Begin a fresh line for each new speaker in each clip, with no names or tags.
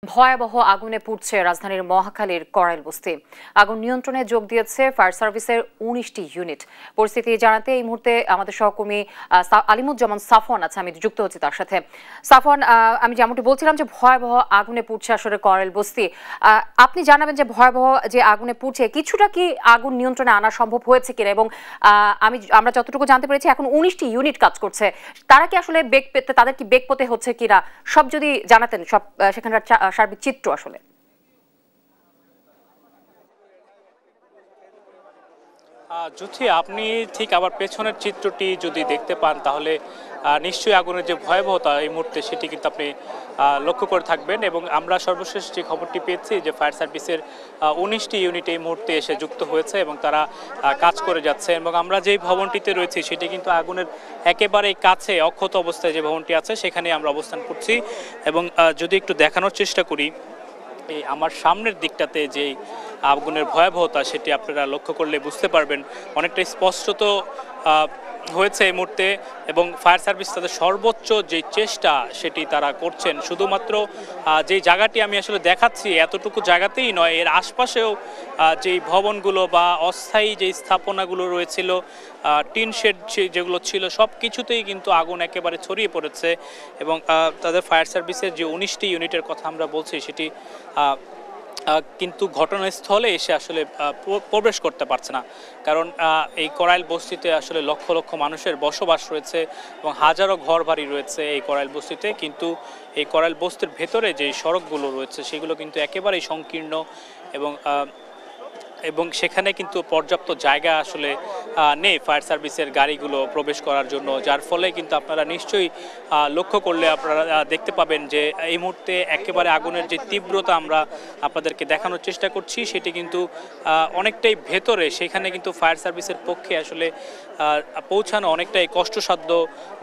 ভয়াবহ আগুনে পুড়ছে রাজধানীর মহাখালীর করাইল বস্তি। আগুন নিয়ন্ত্রণে যোগ দিয়েছে ফায়ার সার্ভিসের ১৯টি ইউনিট। পরিস্থিতি জানাতে এই মুহূর্তে আমাদের সহকর্মী আলিমুজ্জামান সাফওয়ান আছে, আমি যুক্ত হচ্ছি তার সাথে। সাফওয়ান, আমি যেমনটি বলছিলাম যে ভয়াবহ আগুনে পুড়ছে আসলে করাইল বস্তি। আপনি জানাবেন যে ভয়াবহ যে আগুনে পুড়ছে কিছুটা কি আগুন নিয়ন্ত্রণে আনা সম্ভব হয়েছে কিনা, এবং আমরা যতটুকু জানতে পেরেছি এখন ১৯টি ইউনিট কাজ করছে। তারা কি আসলে বেগ পেতে, তাদের কি বেগ পেতে হচ্ছে কিনা সব যদি জানাতেন, সব সেখানকার সার্বিক চিত্র আসলে।
যদি আপনি ঠিক আবার পেছনের চিত্রটি যদি দেখতে পান তাহলে নিশ্চয়ই আগুনের যে ভয়াবহতা এই মুহূর্তে সেটি কিন্তু আপনি লক্ষ্য করে থাকবেন। এবং আমরা সর্বশেষ যে খবরটি পেয়েছি যে ফায়ার সার্ভিসের ১৯টি ইউনিট এই মুহূর্তে এসে যুক্ত হয়েছে এবং তারা কাজ করে যাচ্ছে। এবং আমরা যেই ভবনটিতে রয়েছি সেটি কিন্তু আগুনের একেবারে কাছে অক্ষত অবস্থায় যে ভবনটি আছে সেখানে আমরা অবস্থান করছি। এবং যদি একটু দেখানোর চেষ্টা করি, এই আমার সামনের দিকটাতে যে আগুনের ভয়াবহতা সেটি আপনারা লক্ষ্য করলে বুঝতে পারবেন, অনেকটা স্পষ্টত হয়েছে এই মুহূর্তে। এবং ফায়ার সার্ভিস তাদের সর্বোচ্চ যে চেষ্টা সেটি তারা করছেন। শুধুমাত্র যেই জায়গাটি আমি আসলে দেখাচ্ছি এতটুকু জায়গাতেই নয়, এর আশপাশেও যেই ভবনগুলো বা অস্থায়ী যে স্থাপনাগুলো রয়েছিল, টিন শেড যেগুলো ছিল, সব কিছুতেই কিন্তু আগুন একেবারে ছড়িয়ে পড়েছে। এবং তাদের ফায়ার সার্ভিসের যে ১৯টি ইউনিটের কথা আমরা বলছি সেটি কিন্তু ঘটনাস্থলে এসে আসলে প্রবেশ করতে পারছে না, কারণ এই করাইল বস্তিতে আসলে লক্ষ লক্ষ মানুষের বসবাস রয়েছে এবং হাজারো ঘর বাড়ি রয়েছে এই করাইল বস্তিতে। কিন্তু এই করাইল বস্তির ভেতরে যে সড়কগুলো রয়েছে সেগুলো কিন্তু একেবারেই সংকীর্ণ এবং সেখানে কিন্তু পর্যাপ্ত জায়গা আসলে নেই ফায়ার সার্ভিসের গাড়িগুলো প্রবেশ করার জন্য, যার ফলে কিন্তু আপনারা নিশ্চয়ই লক্ষ্য করলে আপনারা দেখতে পাবেন যে এই মুহূর্তে একেবারে আগুনের যে তীব্রতা আমরা আপনাদেরকে দেখানোর চেষ্টা করছি সেটি কিন্তু অনেকটাই ভেতরে। সেখানে কিন্তু ফায়ার সার্ভিসের পক্ষে আসলে পৌঁছানো অনেকটাই কষ্টসাধ্য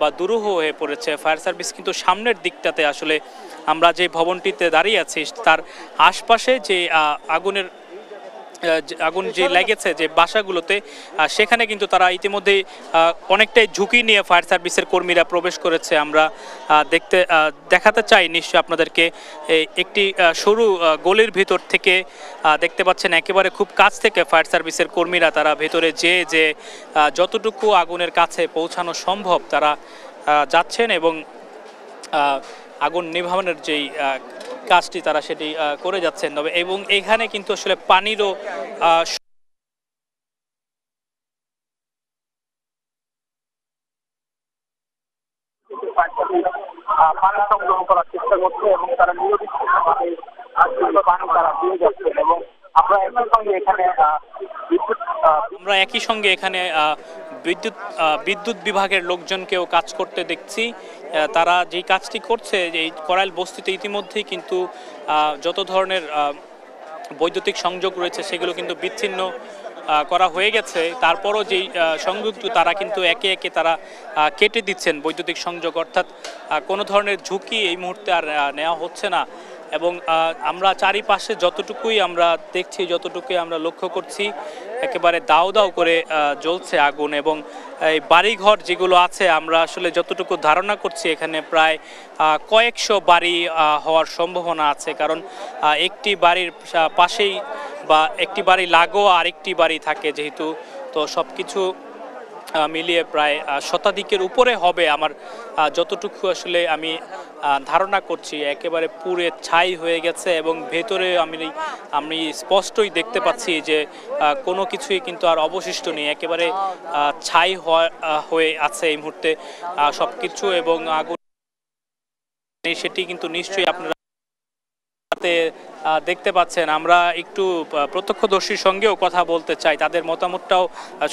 বা দুরূহ হয়ে পড়েছে। ফায়ার সার্ভিস কিন্তু সামনের দিকটাতে আসলে আমরা যে ভবনটিতে দাঁড়িয়ে আছি তার আশপাশে যে আগুন যে লেগেছে যে বাসাগুলোতে, সেখানে কিন্তু তারা ইতিমধ্যেই অনেকটাই ঝুঁকি নিয়ে ফায়ার সার্ভিসের কর্মীরা প্রবেশ করেছে। আমরা দেখাতে চাই নিশ্চয়ই আপনাদেরকে, একটি সরু গলির ভিতর থেকে দেখতে পাচ্ছেন একেবারে খুব কাছ থেকে ফায়ার সার্ভিসের কর্মীরা তারা ভেতরে যে যতটুকু আগুনের কাছে পৌঁছানো সম্ভব তারা যাচ্ছেন এবং আগুন নিভানোর যেই কাজটি তারা সেটি করে যাচ্ছেন। তবে এবং এখানে কিন্তু আসলে পানিরও
পানি সংগ্রহ করার চেষ্টা করছে এবং তারা নিরবিচ্ছিন্নভাবে পানি তারা দিয়ে যাচ্ছেন। এবং আমরা
একই সঙ্গে এখানে বিদ্যুৎ বিভাগের লোকজনকেও কাজ করতে দেখছি। তারা যেই কাজটি করছে, এই করাইল বস্তিতে ইতিমধ্যেই কিন্তু যত ধরনের বৈদ্যুতিক সংযোগ রয়েছে সেগুলো কিন্তু বিচ্ছিন্ন করা হয়ে গেছে। তারপরও যেই সংযোগটি তারা কিন্তু একে একে তারা কেটে দিচ্ছেন বৈদ্যুতিক সংযোগ, অর্থাৎ কোনো ধরনের ঝুঁকি এই মুহূর্তে আর নেওয়া হচ্ছে না। এবং আমরা চারিপাশে যতটুকুই আমরা দেখছি, যতটুকুই আমরা লক্ষ্য করছি, একেবারে দাউ দাউ করে জ্বলছে আগুন। এবং এই বাড়িঘর যেগুলো আছে আমরা আসলে যতটুকু ধারণা করছি এখানে প্রায় কয়েকশো বাড়ি হওয়ার সম্ভাবনা আছে, কারণ একটি বাড়ির পাশেই বা একটি বাড়ি লাগোয়া আরেকটি বাড়ি থাকে যেহেতু, তো সব কিছু মিলিয়ে প্রায় শতাধিকের উপরে হবে আমার যতটুকু আসলে আমি ধারণা করছি। একেবারে পুড়ে ছাই হয়ে গেছে এবং ভেতরে আমি স্পষ্টই দেখতে পাচ্ছি যে কোনো কিছুই কিন্তু আর অবশিষ্ট নেই, একেবারে ছাই হয়ে আছে এই মুহূর্তে সব কিছু। এবং আগুন সেটি কিন্তু নিশ্চয়ই আপনারা দেখতে পাচ্ছেন। আমরা একটু প্রত্যক্ষদর্শীর সঙ্গেও কথা বলতে চাই, তাদের মতামতটাও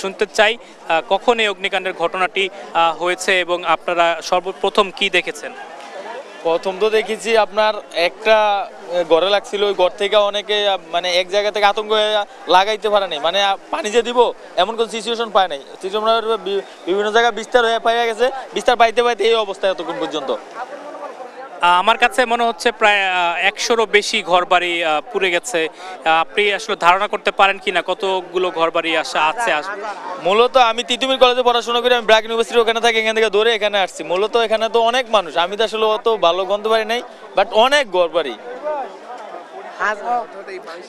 শুনতে চাই। কখন এই অগ্নিকাণ্ডের ঘটনাটি হয়েছে এবং আপনারা সর্বপ্রথম কি দেখেছেন?
প্রথম তো দেখেছি আপনার একটা ঘরে লাগছিল, ওই ঘর থেকে অনেকে মানে এক জায়গা থেকে আতঙ্ক হয়ে লাগাইতে পারে নাই, মানে পানি যে দিব এমন কোনো সিচুয়েশন পায় নাই। বিভিন্ন জায়গায় বিস্তার হয়ে পাইয়া গেছে, বিস্তার পাইতে পাইতে এই অবস্থা এতক্ষণ পর্যন্ত।
আমার কাছে মনে হচ্ছে প্রায় 100-রও বেশি ঘরবাড়ি পুড়ে গেছে। আপনি আসলে ধারণা করতে পারেন কিনা কতগুলো ঘরবাড়ি আছে?
মূলত আমি তিতুমির কলেজে পড়াশোনা করি, আমি ব্র্যাক ইউনিভার্সিটির ওখানে থাকি, এখান থেকে ধরে এখানে আসছি। মূলত এখানে তো অনেক মানুষ, আমি তো আসলে অত ভালো গন্ধ পারি নাই, বাট অনেক ঘরবাড়ি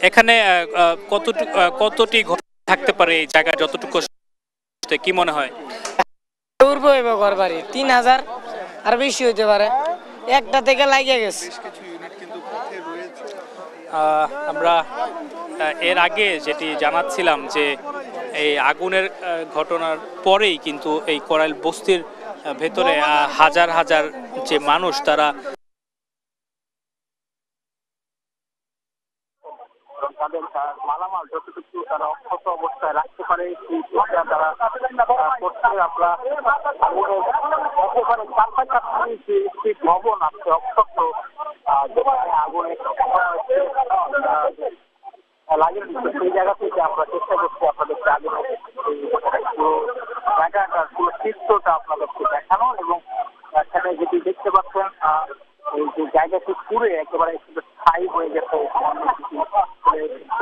এখানে। কতটি ঘর থাকতে পারে এই জায়গায়, যতটুকু কি মনে হয়?
ঘরবাড়ি 3000 আর বেশি হইতে পারে, একটা থেকে লাগিয়ে গেছে।
আমরা এর আগে যেটি জানাচ্ছিলাম যে এই আগুনের ঘটনার পরেই কিন্তু এই করাইল বস্তির ভেতরে হাজার হাজার যে মানুষ তারা
তাদের মালামাল যতটুকু তারা অক্ষত অবস্থায় রাখতে পারে সেই চেষ্টা তারা করছে। আমরা একেবারে কাছাকাছি যে একটি ভবন আছে অক্ষত, যেখানে আগুনে লাগিয়ে দিচ্ছে, সেই জায়গা থেকে আমরা চেষ্টা করছি আপনাদেরকে আগুনের পুরো জায়গাটার পুরো চিত্রটা আপনাদেরকে দেখানো। এবং এখানে যেটি দেখতে পাচ্ছেন এই যে জায়গাটি পুরে একেবারে স্থায়ী হয়ে গেছে,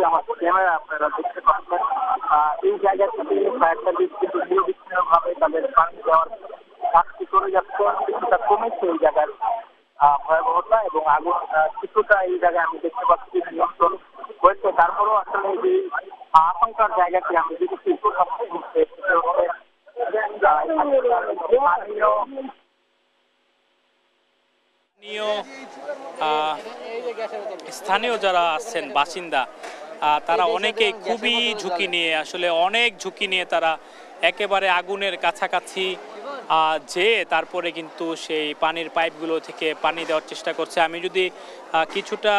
আমার ক্যামেরা আপনারা দেখতে পাচ্ছেন। এই জায়গা থেকে ফায়ার সার্ভিস কিন্তু নিরবিচ্ছিন্ন ভাবে তাদের পানি দেওয়ার কাজটি করে যাচ্ছে। কিছুটা কমেছে এই জায়গার ভয়াবহতা এবং আগুন কিছুটা এই জায়গায় আমি দেখতে পাচ্ছি নিয়ন্ত্রণ হয়েছে। তারপরেও আসলে যে আশঙ্কার জায়গাটি আমি দেখেছি
স্থানীয় যারা আছেন বাসিন্দা, তারা অনেকেই খুবই ঝুঁকি নিয়ে, আসলে অনেক ঝুঁকি নিয়ে তারা একেবারে আগুনের কাছাকাছি যে তারপরে কিন্তু সেই পানির পাইপগুলো থেকে পানি দেওয়ার চেষ্টা করছে। আমি যদি কিছুটা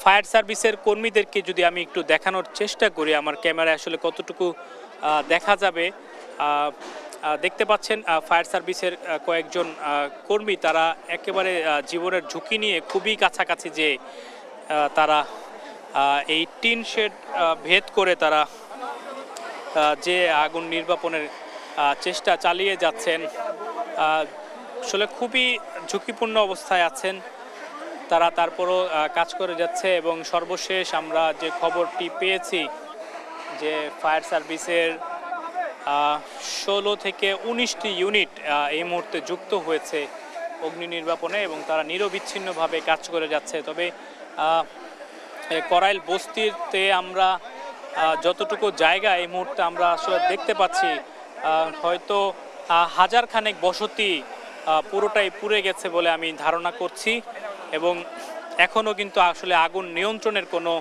ফায়ার সার্ভিসের কর্মীদেরকে যদি আমি একটু দেখানোর চেষ্টা করি, আমার ক্যামেরায় আসলে কতটুকু দেখা যাবে। দেখতে পাচ্ছেন ফায়ার সার্ভিসের কয়েকজন কর্মী, তারা একেবারে জীবনের ঝুঁকি নিয়ে খুবই কাছাকাছি যে তারা এই টিন শেড ভেদ করে তারা যে আগুন নির্বাপনের চেষ্টা চালিয়ে যাচ্ছেন। আসলে খুবই ঝুঁকিপূর্ণ অবস্থায় আছেন তারা, তারপরও কাজ করে যাচ্ছে। এবং সর্বশেষ আমরা যে খবরটি পেয়েছি যে ফায়ার সার্ভিসের 16 থেকে 19টি ইউনিট এই মুহূর্তে যুক্ত হয়েছে অগ্নি নির্বাপনে এবং তারা নিরবিচ্ছিন্নভাবে কাজ করে যাচ্ছে। তবে করাইল বস্তিতে আমরা যতটুকু জায়গা এই মুহূর্তে আমরা আসলে দেখতে পাচ্ছি, হয়তো হাজার খানেক বসতি পুরোটাই পুড়ে গেছে বলে আমি ধারণা করছি। এবং এখনও কিন্তু আসলে আগুন নিয়ন্ত্রণের কোনো